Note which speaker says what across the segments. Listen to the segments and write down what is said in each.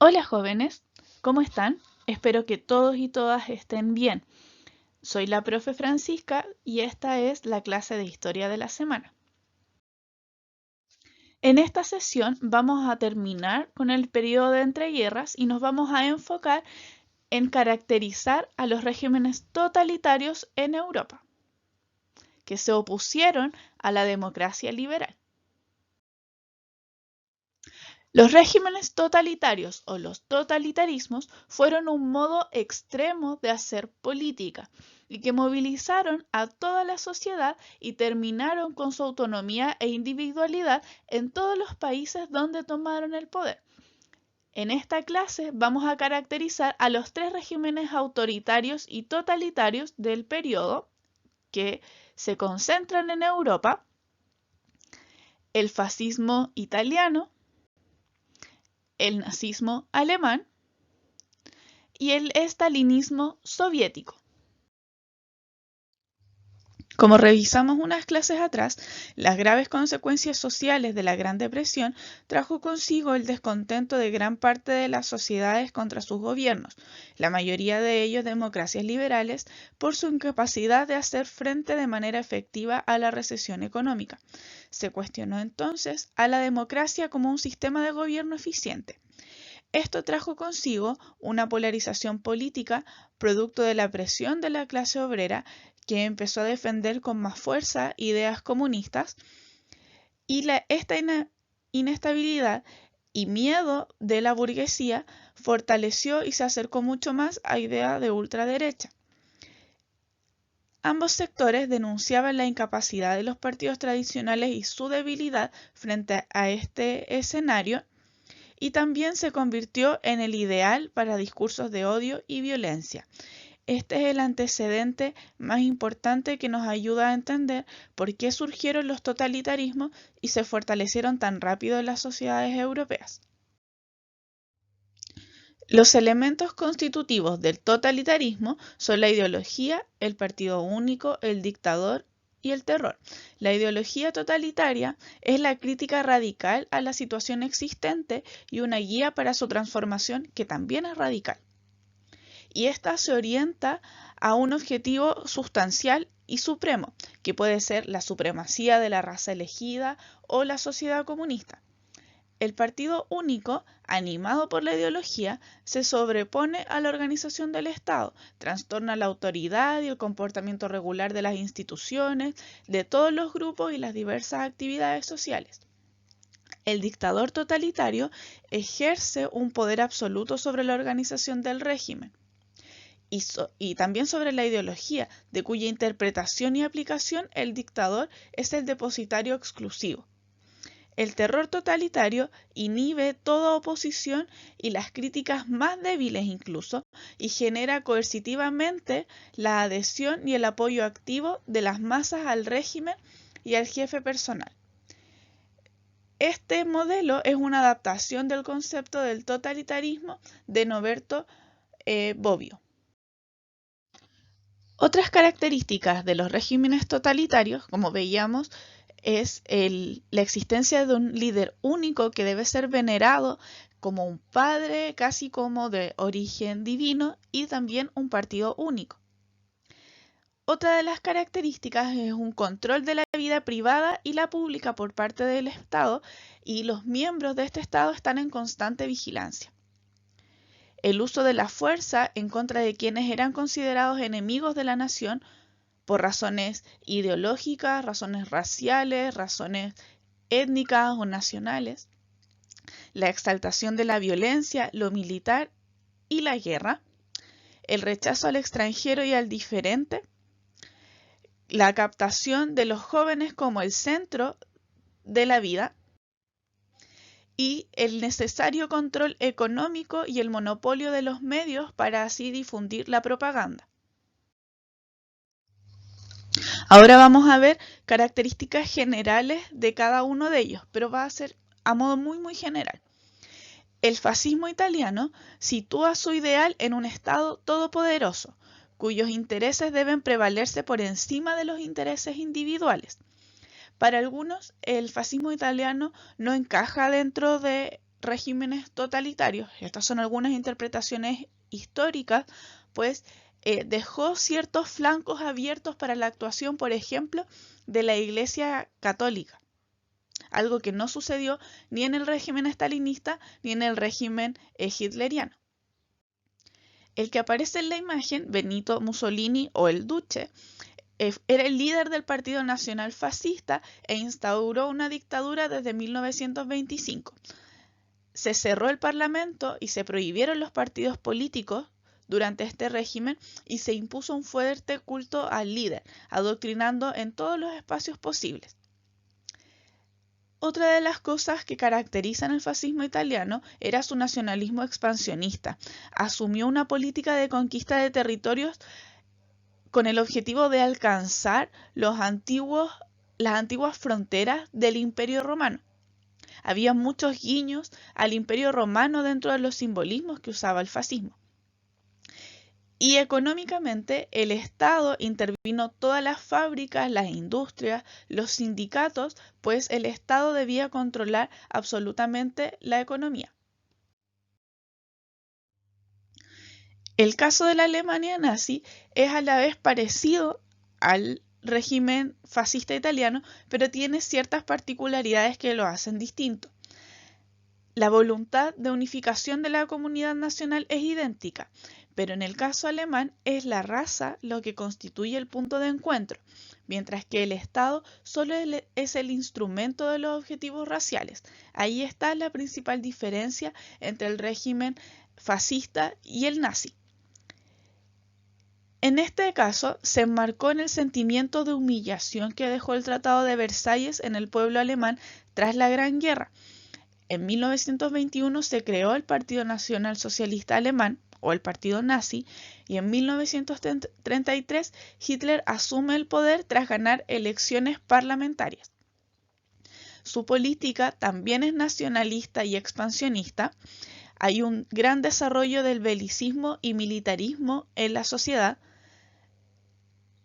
Speaker 1: Hola jóvenes, ¿cómo están? Espero que todos y todas estén bien. Soy la profe Francisca y esta es la clase de historia de la semana. En esta sesión vamos a terminar con el periodo de entreguerras y nos vamos a enfocar en caracterizar a los regímenes totalitarios en Europa, que se opusieron a la democracia liberal. Los regímenes totalitarios o los totalitarismos fueron un modo extremo de hacer política y que movilizaron a toda la sociedad y terminaron con su autonomía e individualidad en todos los países donde tomaron el poder. En esta clase vamos a caracterizar a los tres regímenes autoritarios y totalitarios del periodo que se concentran en Europa: el fascismo italiano, el nazismo alemán y el estalinismo soviético. Como revisamos unas clases atrás, las graves consecuencias sociales de la Gran Depresión trajo consigo el descontento de gran parte de las sociedades contra sus gobiernos, la mayoría de ellos democracias liberales, por su incapacidad de hacer frente de manera efectiva a la recesión económica. Se cuestionó entonces a la democracia como un sistema de gobierno eficiente. Esto trajo consigo una polarización política producto de la presión de la clase obrera, que empezó a defender con más fuerza ideas comunistas, y esta inestabilidad y miedo de la burguesía fortaleció y se acercó mucho más a ideas de ultraderecha. Ambos sectores denunciaban la incapacidad de los partidos tradicionales y su debilidad frente a este escenario, y también se convirtió en el ideal para discursos de odio y violencia. Este es el antecedente más importante que nos ayuda a entender por qué surgieron los totalitarismos y se fortalecieron tan rápido en las sociedades europeas. Los elementos constitutivos del totalitarismo son la ideología, el partido único, el dictador y el terror. La ideología totalitaria es la crítica radical a la situación existente y una guía para su transformación, que también es radical. Y esta se orienta a un objetivo sustancial y supremo, que puede ser la supremacía de la raza elegida o la sociedad comunista. El partido único, animado por la ideología, se sobrepone a la organización del Estado, trastorna la autoridad y el comportamiento regular de las instituciones, de todos los grupos y las diversas actividades sociales. El dictador totalitario ejerce un poder absoluto sobre la organización del régimen y también sobre la ideología, de cuya interpretación y aplicación el dictador es el depositario exclusivo. El terror totalitario inhibe toda oposición y las críticas más débiles incluso, y genera coercitivamente la adhesión y el apoyo activo de las masas al régimen y al jefe personal. Este modelo es una adaptación del concepto del totalitarismo de Norberto Bobbio. Otras características de los regímenes totalitarios, como veíamos, es la existencia de un líder único que debe ser venerado como un padre, casi como de origen divino, y también un partido único. Otra de las características es un control de la vida privada y la pública por parte del Estado, y los miembros de este Estado están en constante vigilancia. El uso de la fuerza en contra de quienes eran considerados enemigos de la nación por razones ideológicas, razones raciales, razones étnicas o nacionales, la exaltación de la violencia, lo militar y la guerra, el rechazo al extranjero y al diferente, la captación de los jóvenes como el centro de la vida y el necesario control económico y el monopolio de los medios para así difundir la propaganda. Ahora vamos a ver características generales de cada uno de ellos, pero va a ser a modo muy general. El fascismo italiano sitúa su ideal en un Estado todopoderoso, cuyos intereses deben prevalecer por encima de los intereses individuales. Para algunos, el fascismo italiano no encaja dentro de regímenes totalitarios, estas son algunas interpretaciones históricas, pues dejó ciertos flancos abiertos para la actuación, por ejemplo, de la Iglesia Católica. Algo que no sucedió ni en el régimen stalinista ni en el régimen hitleriano. El que aparece en la imagen, Benito Mussolini o el Duce, era el líder del Partido Nacional Fascista e instauró una dictadura desde 1925. Se cerró el Parlamento y se prohibieron los partidos políticos durante este régimen y se impuso un fuerte culto al líder, adoctrinando en todos los espacios posibles. Otra de las cosas que caracterizan el fascismo italiano era su nacionalismo expansionista. Asumió una política de conquista de territorios con el objetivo de alcanzar las antiguas fronteras del Imperio Romano. Había muchos guiños al Imperio Romano dentro de los simbolismos que usaba el fascismo. Y económicamente el Estado intervino todas las fábricas, las industrias, los sindicatos, pues el Estado debía controlar absolutamente la economía. El caso de la Alemania nazi es a la vez parecido al régimen fascista italiano, pero tiene ciertas particularidades que lo hacen distinto. La voluntad de unificación de la comunidad nacional es idéntica, pero en el caso alemán es la raza lo que constituye el punto de encuentro, mientras que el Estado solo es el instrumento de los objetivos raciales. Ahí está la principal diferencia entre el régimen fascista y el nazi. En este caso, se enmarcó en el sentimiento de humillación que dejó el Tratado de Versalles en el pueblo alemán tras la Gran Guerra. En 1921 se creó el Partido Nacional Socialista Alemán, o el Partido Nazi, y en 1933 Hitler asume el poder tras ganar elecciones parlamentarias. Su política también es nacionalista y expansionista. Hay un gran desarrollo del belicismo y militarismo en la sociedad.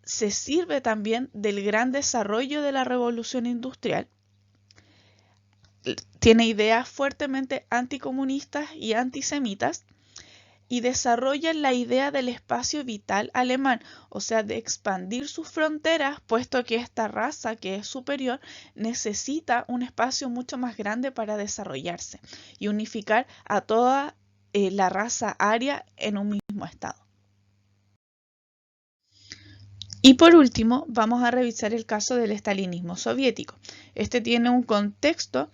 Speaker 1: Se sirve también del gran desarrollo de la revolución industrial. Tiene ideas fuertemente anticomunistas y antisemitas y desarrolla la idea del espacio vital alemán, o sea, de expandir sus fronteras, puesto que esta raza que es superior necesita un espacio mucho más grande para desarrollarse y unificar a toda la raza aria en un mismo estado. Y por último, vamos a revisar el caso del estalinismo soviético. Este tiene un contexto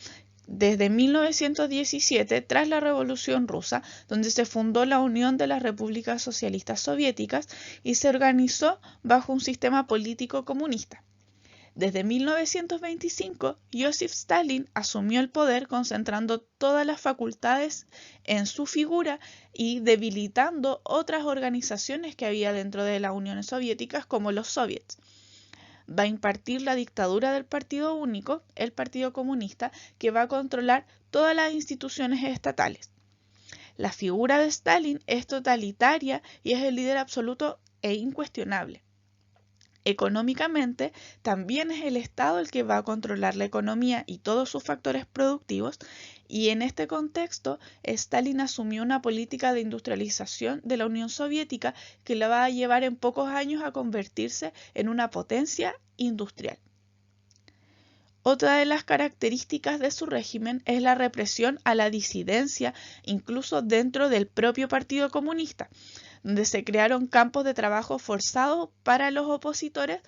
Speaker 1: desde 1917, tras la Revolución Rusa, donde se fundó la Unión de las Repúblicas Socialistas Soviéticas y se organizó bajo un sistema político comunista. Desde 1925, Joseph Stalin asumió el poder concentrando todas las facultades en su figura y debilitando otras organizaciones que había dentro de la Unión Soviética, como los soviets. Va a impartir la dictadura del Partido Único, el Partido Comunista, que va a controlar todas las instituciones estatales. La figura de Stalin es totalitaria y es el líder absoluto e incuestionable. Económicamente, también es el Estado el que va a controlar la economía y todos sus factores productivos, y en este contexto, Stalin asumió una política de industrialización de la Unión Soviética que la va a llevar en pocos años a convertirse en una potencia industrial. Otra de las características de su régimen es la represión a la disidencia, incluso dentro del propio Partido Comunista, donde se crearon campos de trabajo forzados para los opositores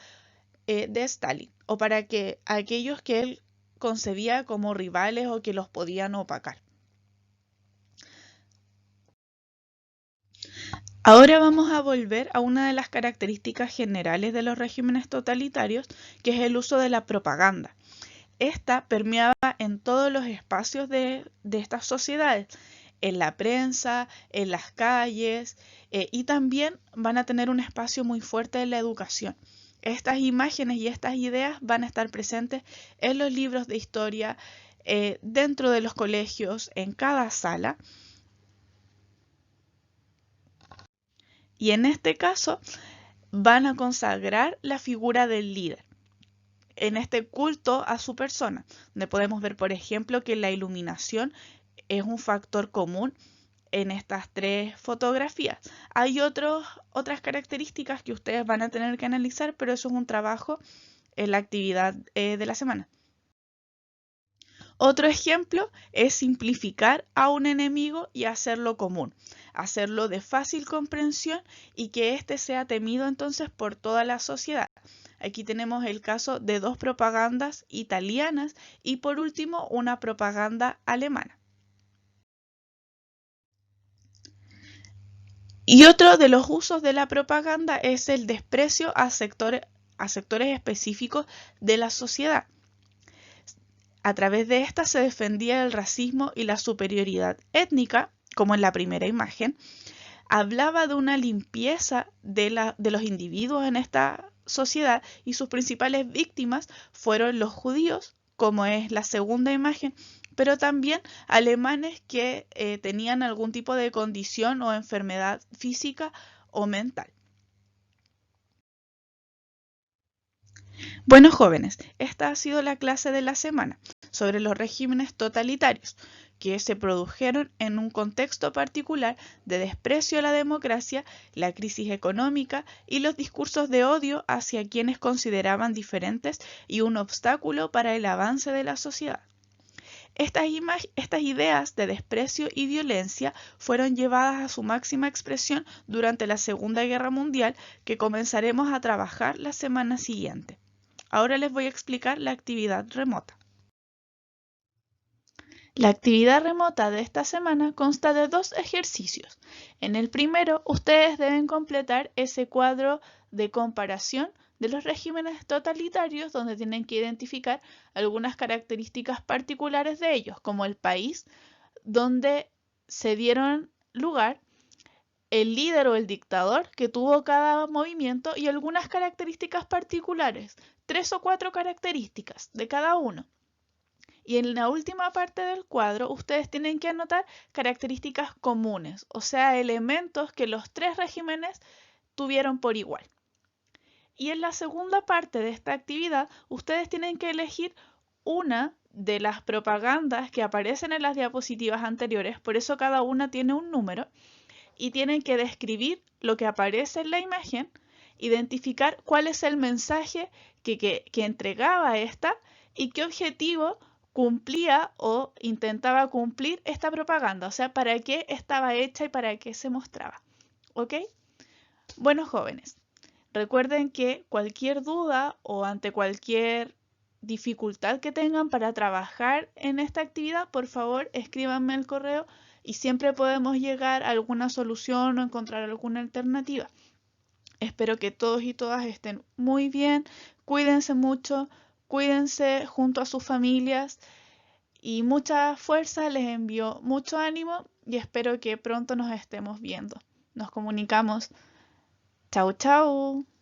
Speaker 1: de Stalin, o para aquellos que él concebía como rivales o que los podían opacar. Ahora vamos a volver a una de las características generales de los regímenes totalitarios, que es el uso de la propaganda. Esta permeaba en todos los espacios de estas sociedades, en la prensa, en las calles, y también van a tener un espacio muy fuerte en la educación. Estas imágenes y estas ideas van a estar presentes en los libros de historia, dentro de los colegios, en cada sala. Y en este caso van a consagrar la figura del líder en este culto a su persona, donde podemos ver, por ejemplo, que la iluminación es un factor común en estas tres fotografías. Hay otras características que ustedes van a tener que analizar, pero eso es un trabajo en la actividad de la semana. Otro ejemplo es simplificar a un enemigo y hacerlo común, hacerlo de fácil comprensión y que éste sea temido entonces por toda la sociedad. Aquí tenemos el caso de dos propagandas italianas y por último una propaganda alemana. Y otro de los usos de la propaganda es el desprecio a sectores específicos de la sociedad. A través de esta se defendía el racismo y la superioridad étnica, como en la primera imagen. Hablaba de una limpieza de los individuos en esta sociedad y sus principales víctimas fueron los judíos, como es la segunda imagen, pero también alemanes que tenían algún tipo de condición o enfermedad física o mental. Bueno, jóvenes, esta ha sido la clase de la semana sobre los regímenes totalitarios que se produjeron en un contexto particular de desprecio a la democracia, la crisis económica y los discursos de odio hacia quienes consideraban diferentes y un obstáculo para el avance de la sociedad. Estas ideas de desprecio y violencia fueron llevadas a su máxima expresión durante la Segunda Guerra Mundial, que comenzaremos a trabajar la semana siguiente. Ahora les voy a explicar la actividad remota. La actividad remota de esta semana consta de dos ejercicios. En el primero, ustedes deben completar ese cuadro de comparación de los regímenes totalitarios donde tienen que identificar algunas características particulares de ellos, como el país donde se dieron lugar, el líder o el dictador que tuvo cada movimiento y algunas características particulares, 3 o 4 características de cada uno. Y en la última parte del cuadro ustedes tienen que anotar características comunes, o sea, elementos que los tres regímenes tuvieron por igual. Y en la segunda parte de esta actividad ustedes tienen que elegir una de las propagandas que aparecen en las diapositivas anteriores, por eso cada una tiene un número, y tienen que describir lo que aparece en la imagen, identificar cuál es el mensaje que entregaba esta y qué objetivo cumplía o intentaba cumplir esta propaganda, o sea, para qué estaba hecha y para qué se mostraba. ¿Ok? Bueno, jóvenes, recuerden que cualquier duda o ante cualquier dificultad que tengan para trabajar en esta actividad, por favor, escríbanme al correo y siempre podemos llegar a alguna solución o encontrar alguna alternativa. Espero que todos y todas estén muy bien, cuídense mucho, cuídense junto a sus familias y mucha fuerza, les envío mucho ánimo y espero que pronto nos estemos viendo. Nos comunicamos. Chau, chau.